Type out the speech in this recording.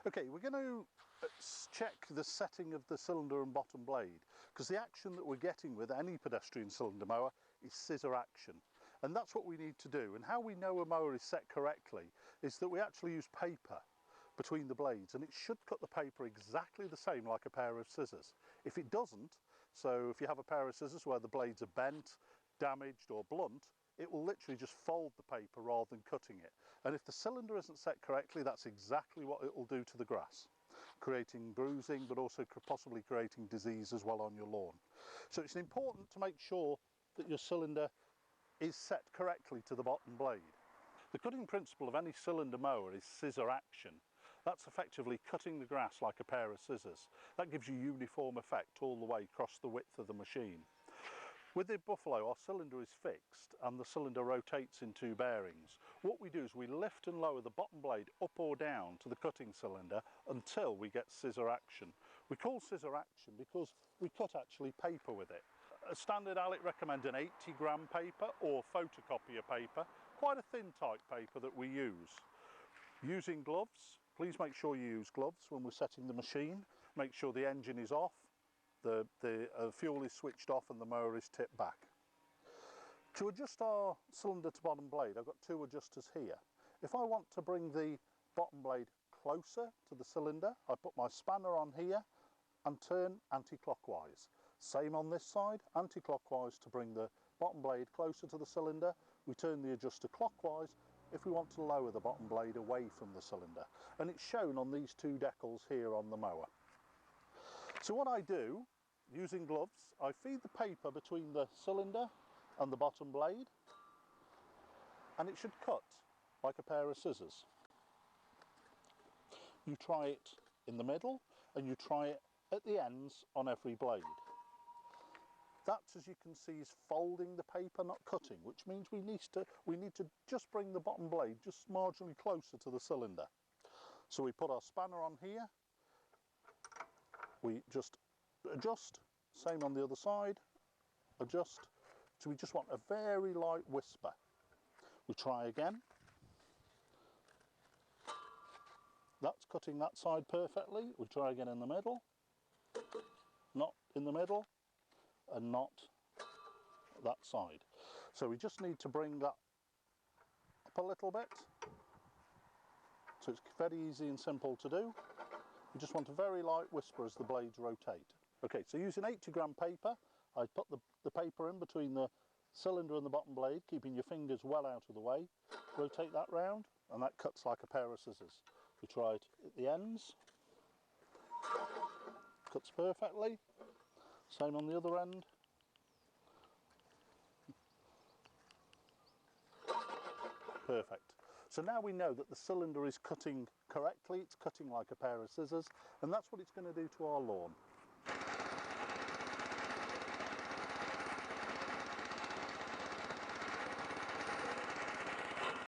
Okay, we're going to check the setting of the cylinder and bottom blade, because the action that we're getting with any pedestrian cylinder mower is scissor action, and that's what we need to do. And how we know a mower is set correctly is that we actually use paper between the blades, and it should cut the paper exactly the same like a pair of scissors. If it doesn't, so if you have a pair of scissors where the blades are bent, damaged or blunt, it will literally just fold the paper rather than cutting it. And if the cylinder isn't set correctly, that's exactly what it will do to the grass, creating bruising, but also possibly creating disease as well on your lawn. So it's important to make sure that your cylinder is set correctly to the bottom blade. The cutting principle of any cylinder mower is scissor action. That's effectively cutting the grass like a pair of scissors. That gives you uniform effect all the way across the width of the machine. With the Buffalo, our cylinder is fixed and the cylinder rotates in two bearings. What we do is we lift and lower the bottom blade up or down to the cutting cylinder until we get scissor action. We call scissor action because we cut actually paper with it. A standard Allett recommends an 80-gram paper or photocopier paper, quite a thin type paper that we use. Using gloves, please make sure you use gloves when we're setting the machine. Make sure the engine is off, the fuel is switched off and the mower is tipped back. To adjust our cylinder to bottom blade, I've got two adjusters here. If I want to bring the bottom blade closer to the cylinder, I put my spanner on here and turn anti-clockwise. Same on this side, anti-clockwise to bring the bottom blade closer to the cylinder. We turn the adjuster clockwise if we want to lower the bottom blade away from the cylinder. And it's shown on these two decals here on the mower. So what I do, using gloves, I feed the paper between the cylinder and the bottom blade, and it should cut like a pair of scissors. You try it in the middle and you try it at the ends on every blade. That, as you can see, is folding the paper, not cutting, which means we need to just bring the bottom blade just marginally closer to the cylinder. So we put our spanner on here, we just adjust, same on the other side, adjust, so we just want a very light whisper. We try again. That's cutting that side perfectly. We try again in the middle, not in the middle, and not that side. So we just need to bring that up a little bit. So it's very easy and simple to do. You just want a very light whisper as the blades rotate. Okay, so using 80-gram paper, I put the paper in between the cylinder and the bottom blade, keeping your fingers well out of the way. Rotate that round, and that cuts like a pair of scissors. We try it at the ends. Cuts perfectly. Same on the other end. Perfect. So now we know that the cylinder is cutting correctly, it's cutting like a pair of scissors, and that's what it's going to do to our lawn.